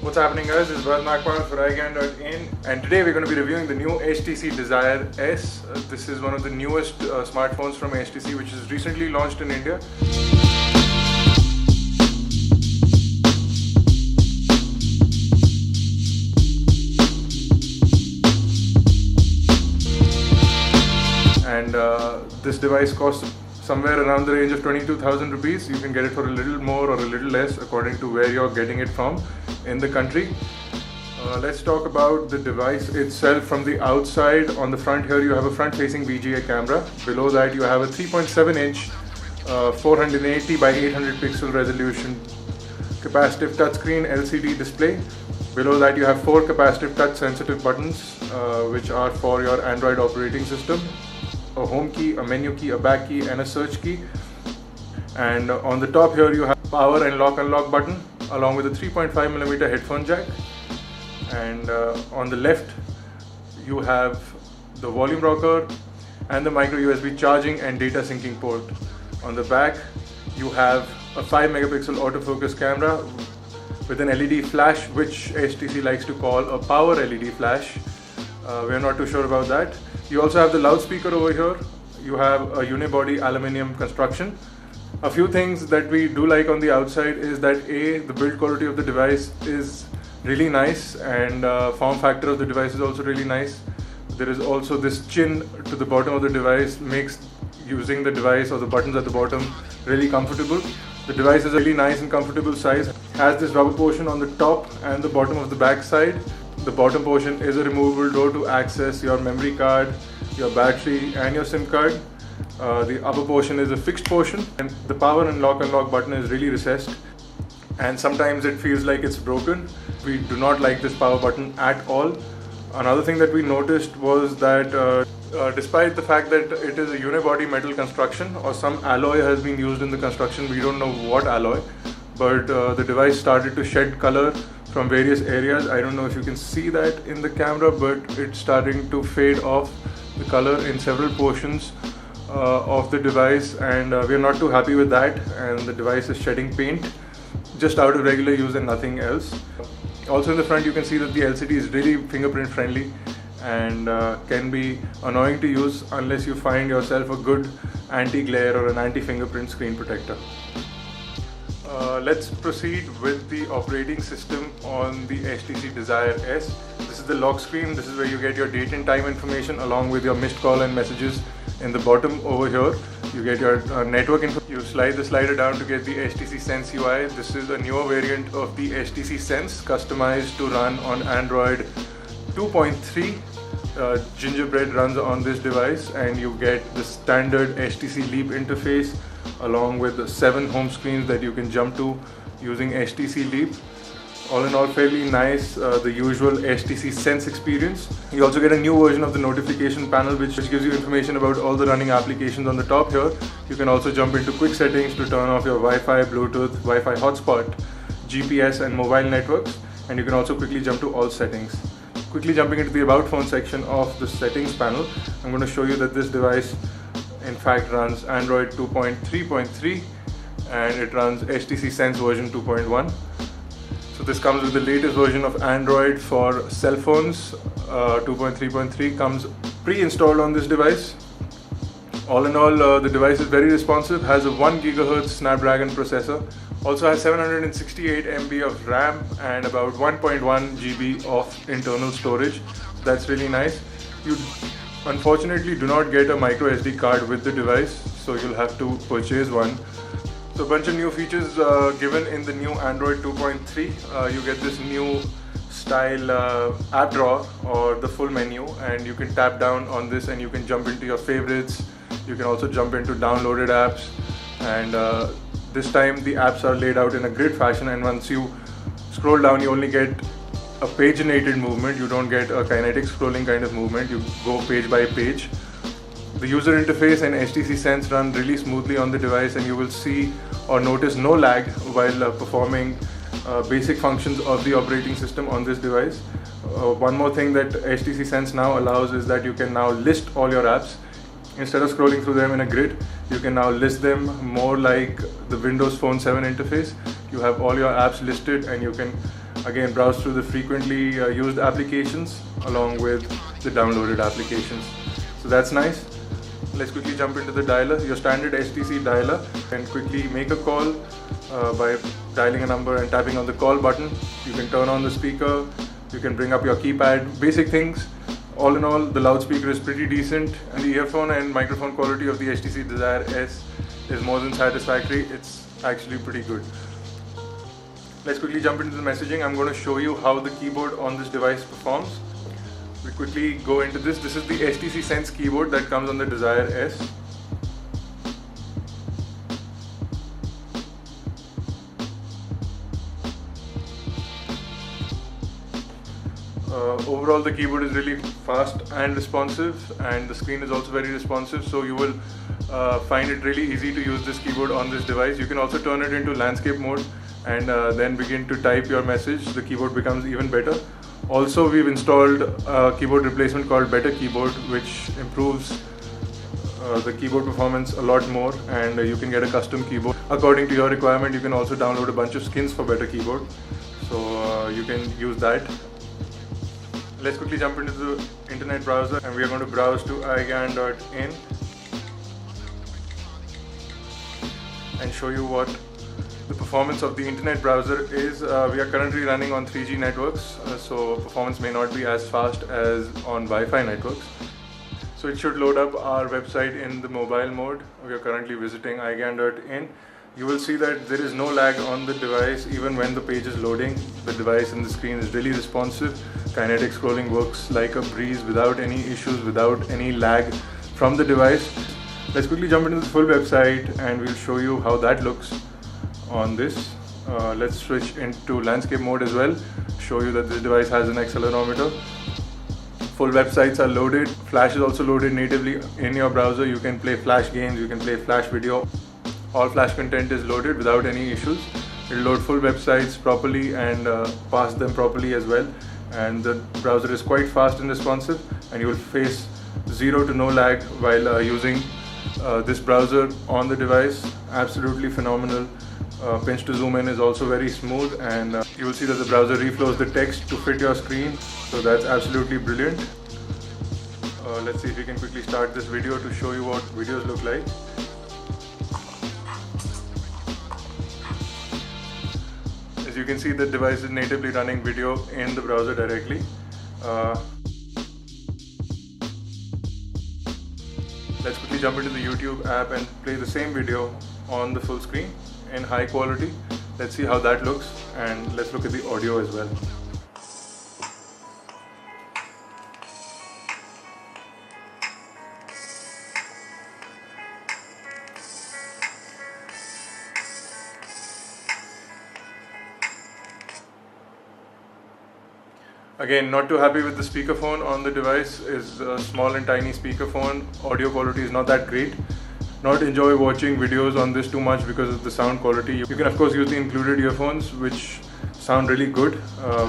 What's happening, guys? This is Nakpan for iGyaan.in, and today we're going to be reviewing the new HTC Desire S. This is one of the newest smartphones from HTC, which is recently launched in India. And this device costs somewhere around the range of 22,000 rupees. You can get it for a little more or a little less according to where you're getting it from in the country. Let's talk about the device itself from the outside. On the front here you have a front-facing VGA camera. Below that you have a 3.7-inch 480 by 800 pixel resolution capacitive touchscreen LCD display. Below that you have 4 capacitive touch sensitive buttons which are for your Android operating system. A home key, a menu key, a back key and a search key. And on the top here you have power and lock unlock button along with a 3.5mm headphone jack. And on the left you have the volume rocker and the micro USB charging and data syncing port. On the back you have a 5 megapixel autofocus camera with an LED flash, which HTC likes to call a power LED flash. We're not too sure about that. You also have the loudspeaker over here. You have a unibody aluminium construction. A few things that we do like on the outside is that the build quality of the device is really nice, and form factor of the device is also really nice. There is also this chin to the bottom of the device, makes using the device or the buttons at the bottom really comfortable. The device is a really nice and comfortable size. Has this rubber portion on the top and the bottom of the back side. The bottom portion is a removable door to access your memory card, your battery and your SIM card. The upper portion is a fixed portion, and the power and lock unlock button is really recessed and sometimes it feels like it's broken. We do not like this power button at all. Another thing that we noticed was that despite the fact that it is a unibody metal construction or some alloy has been used in the construction, we don't know what alloy, but the device started to shed color from various areas. I don't know if you can see that in the camera, but it's starting to fade off the color in several portions of the device, and we're not too happy with that, and the device is shedding paint just out of regular use and nothing else. Also in the front you can see that the LCD is really fingerprint friendly and can be annoying to use unless you find yourself a good anti-glare or an anti-fingerprint screen protector. Let's proceed with the operating system on the HTC Desire S. This is the lock screen. This is where you get your date and time information along with your missed call and messages. In the bottom over here you get your network info. You slide the slider down to get the HTC Sense UI. This is a newer variant of the HTC Sense, customized to run on Android 2.3. Gingerbread runs on this device, and you get the standard HTC Leap interface along with the 7 home screens that you can jump to using HTC Leap. All in all, fairly nice, the usual HTC Sense experience. You also get a new version of the notification panel which gives you information about all the running applications on the top here. You can also jump into quick settings to turn off your Wi-Fi, Bluetooth, Wi-Fi hotspot, GPS and mobile networks, and you can also quickly jump to all settings. Quickly jumping into the About Phone section of the settings panel, I'm going to show you that this device in fact runs Android 2.3.3 and it runs HTC Sense version 2.1. So this comes with the latest version of Android for cell phones. 2.3.3 comes pre-installed on this device. All in all, the device is very responsive, has a 1 GHz Snapdragon processor, also has 768 MB of RAM and about 1.1 GB of internal storage. That's really nice. You unfortunately do not get a micro SD card with the device, so you'll have to purchase one. So a bunch of new features given in the new Android 2.3. You get this new style app drawer or the full menu, and you can tap down on this and you can jump into your favorites. You can also jump into downloaded apps, and this time the apps are laid out in a grid fashion, and once you scroll down you only get a paginated movement. You don't get a kinetic scrolling kind of movement. You go page by page. The user interface and HTC Sense run really smoothly on the device, and you will see or notice no lag while performing basic functions of the operating system on this device. One more thing that HTC Sense now allows is that you can now list all your apps. Instead of scrolling through them in a grid, you can now list them more like the Windows Phone 7 interface. You have all your apps listed and you can Again, browse through the frequently used applications along with the downloaded applications. So that's nice. Let's quickly jump into the dialer. Your standard HTC dialer, and quickly make a call by dialing a number and tapping on the call button. You can turn on the speaker, you can bring up your keypad, basic things. All in all, the loudspeaker is pretty decent, and the earphone and microphone quality of the HTC Desire S is more than satisfactory. It's actually pretty good. Let's quickly jump into the messaging. I'm going to show you how the keyboard on this device performs. We quickly go into this. This is the HTC Sense keyboard that comes on the Desire S. Overall, the keyboard is really fast and responsive, and the screen is also very responsive, so you will find it really easy to use this keyboard on this device. You can also turn it into landscape mode and then begin to type your message. The keyboard becomes even better. Also, we've installed a keyboard replacement called Better Keyboard, which improves the keyboard performance a lot more, and you can get a custom keyboard according to your requirement. You can also download a bunch of skins for Better Keyboard, so you can use that. Let's quickly jump into the internet browser, and we are going to browse to iGyaan.in and show you what the performance of the internet browser is. We are currently running on 3G networks, so performance may not be as fast as on Wi-Fi networks. So it should load up our website in the mobile mode. We are currently visiting iGyaan.in. You will see that there is no lag on the device even when the page is loading. The device and the screen is really responsive. Kinetic scrolling works like a breeze without any issues, without any lag from the device. Let's quickly jump into the full website and we'll show you how that looks on this. Let's switch into landscape mode as well, show you that this device has an accelerometer. Full websites are loaded. Flash is also loaded natively in your browser. You can play Flash games, you can play Flash video. All Flash content is loaded without any issues. It will load full websites properly and pass them properly as well. And the browser is quite fast and responsive, and you will face zero to no lag while using this browser on the device. Absolutely phenomenal. Pinch to zoom in is also very smooth, and you will see that the browser reflows the text to fit your screen, so that's absolutely brilliant. Let's see if we can quickly start this video to show you what videos look like. As you can see, the device is natively running video in the browser directly. Let's quickly jump into the YouTube app and play the same video on the full screen in high quality. Let's see how that looks, and let's look at the audio as well. Again, not too happy with the speakerphone on the device. Is a small and tiny speakerphone. Audio quality is not that great. Not enjoy watching videos on this too much because of the sound quality. You can of course use the included earphones, which sound really good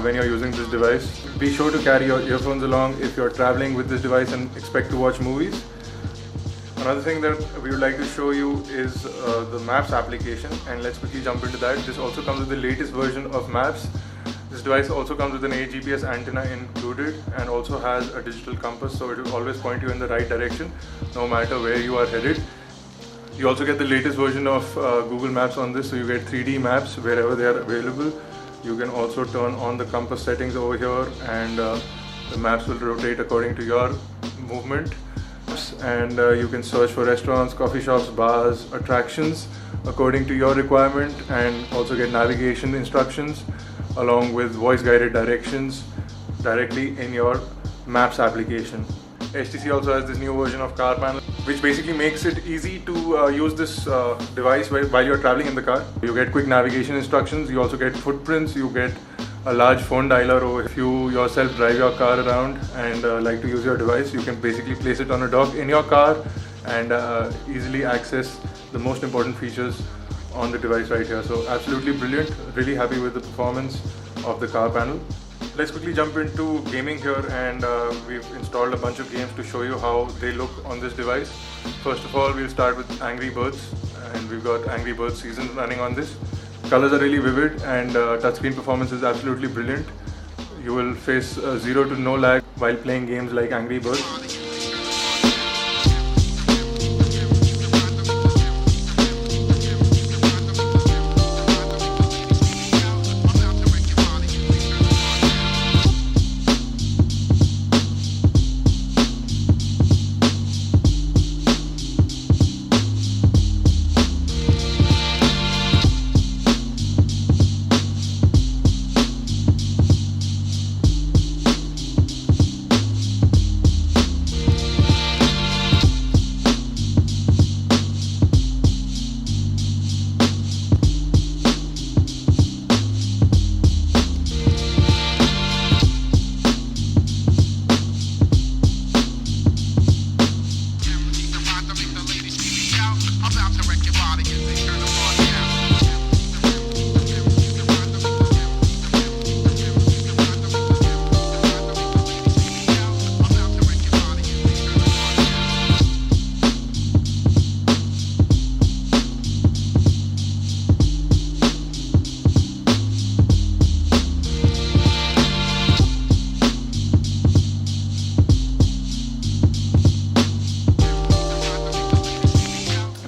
when you're using this device. Be sure to carry your earphones along if you're traveling with this device and expect to watch movies. Another thing that we would like to show you is the Maps application, and let's quickly jump into that. This also comes with the latest version of Maps. This device also comes with an 8 GPS antenna included, and also has a digital compass, so it will always point you in the right direction no matter where you are headed. You also get the latest version of Google Maps on this, so you get 3D maps wherever they are available. You can also turn on the compass settings over here, and the maps will rotate according to your movement. And you can search for restaurants, coffee shops, bars, attractions according to your requirement, and also get navigation instructions along with voice guided directions directly in your Maps application. HTC also has this new version of Car Panel, which basically makes it easy to use this device while you're traveling in the car. You get quick navigation instructions, you also get footprints, you get a large phone dialer, or if you yourself drive your car around and like to use your device, you can basically place it on a dock in your car and easily access the most important features on the device right here. So absolutely brilliant, really happy with the performance of the Car Panel. Let's quickly jump into gaming here, and we've installed a bunch of games to show you how they look on this device. First of all, we'll start with Angry Birds, and we've got Angry Birds season running on this. Colors are really vivid, and touchscreen performance is absolutely brilliant. You will face 0 to no lag while playing games like Angry Birds.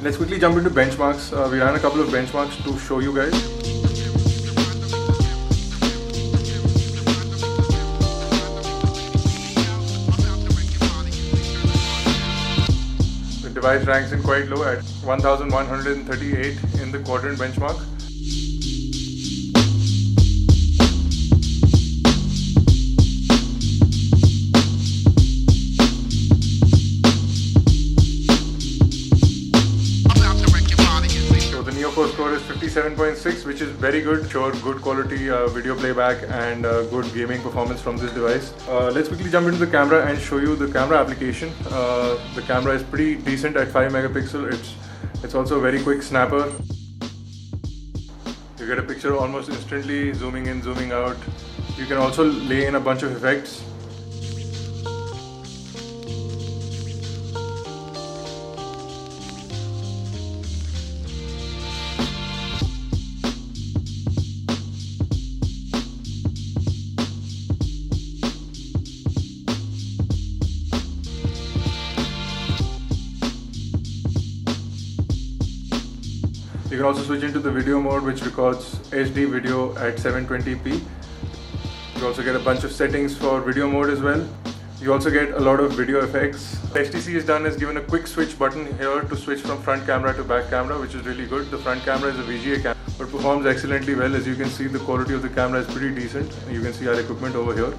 Let's quickly jump into benchmarks. We ran a couple of benchmarks to show you guys. The device ranks in quite low at 1138 in the quadrant benchmark. Score is 57.6, which is very good. Sure, good quality video playback and good gaming performance from this device. Let's quickly jump into the camera and show you the camera application. The camera is pretty decent at 5 megapixel. It's also a very quick snapper. You get a picture almost instantly, zooming in, zooming out. You can also lay in a bunch of effects. You can also switch into the video mode, which records HD video at 720p. You also get a bunch of settings for video mode as well. You also get a lot of video effects. HTC has done is given a quick switch button here to switch from front camera to back camera, which is really good. The front camera is a VGA camera, but performs excellently well. As you can see, the quality of the camera is pretty decent. You can see our equipment over here,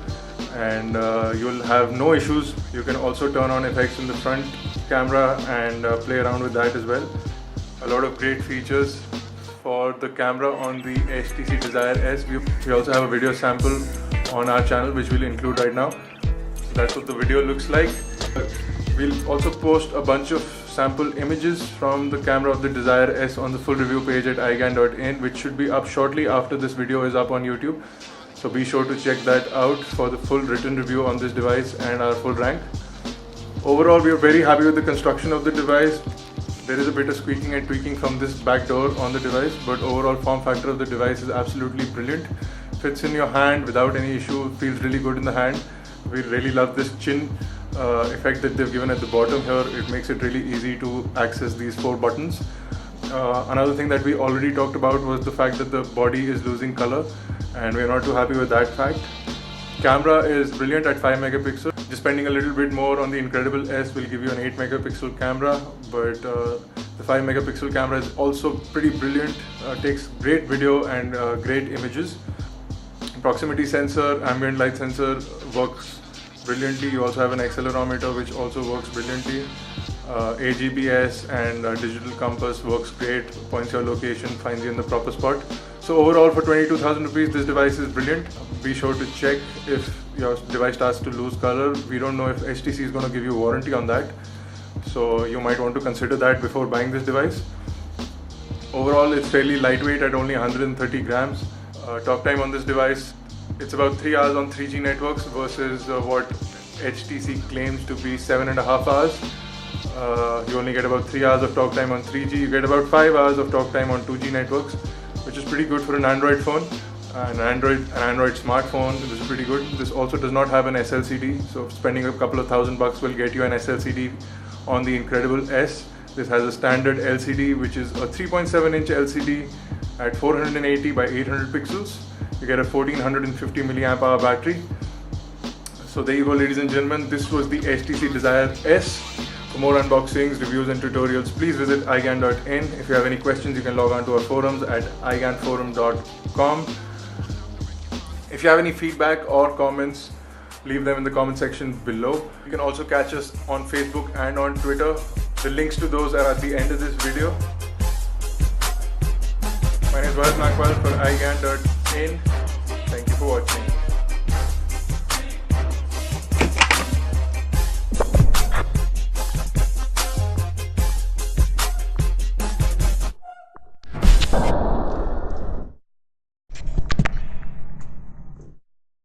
and you'll have no issues. You can also turn on effects in the front camera and play around with that as well. A lot of great features for the camera on the HTC Desire S. We also have a video sample on our channel, which we'll include right now. So that's what the video looks like. We'll also post a bunch of sample images from the camera of the Desire S on the full review page at iGyaan.in, which should be up shortly after this video is up on YouTube. So be sure to check that out for the full written review on this device and our full rank. Overall, we are very happy with the construction of the device. There is a bit of squeaking and tweaking from this back door on the device, but overall form factor of the device is absolutely brilliant. Fits in your hand without any issue, feels really good in the hand. We really love this chin effect that they've given at the bottom here. It makes it really easy to access these 4 buttons. Another thing that we already talked about was the fact that the body is losing color, and we're not too happy with that fact. Camera is brilliant at 5 megapixel. Just spending a little bit more on the Incredible S will give you an 8 megapixel camera, but the 5 megapixel camera is also pretty brilliant. Takes great video and great images. Proximity sensor, ambient light sensor works brilliantly. You also have an accelerometer, which also works brilliantly. AGPS and digital compass works great, points your location, finds you in the proper spot. So overall, for 22,000 rupees, this device is brilliant. Be sure to check if your device starts to lose color. We don't know if HTC is going to give you a warranty on that, so you might want to consider that before buying this device. Overall, it's fairly lightweight at only 130 grams. Talk time on this device, it's about 3 hours on 3G networks versus what HTC claims to be 7.5 hours. You only get about 3 hours of talk time on 3G. You get about 5 hours of talk time on 2G networks. which is pretty good for an Android phone. An Android smartphone. This is pretty good. This also does not have an SLCD, so spending a couple of $1,000 will get you an SLCD on the Incredible S. This has a standard LCD, which is a 3.7-inch LCD at 480 by 800 pixels. You get a 1450 milliamp hour battery. So there you go, ladies and gentlemen. This was the HTC Desire S. For more unboxings, reviews and tutorials, please visit iGyaan.in. If you have any questions, you can log on to our forums at igyaanforum.com. If you have any feedback or comments, leave them in the comment section below. You can also catch us on Facebook and on Twitter. The links to those are at the end of this video. My name is Bharat Nakwal for iGyaan.in. Thank you for watching.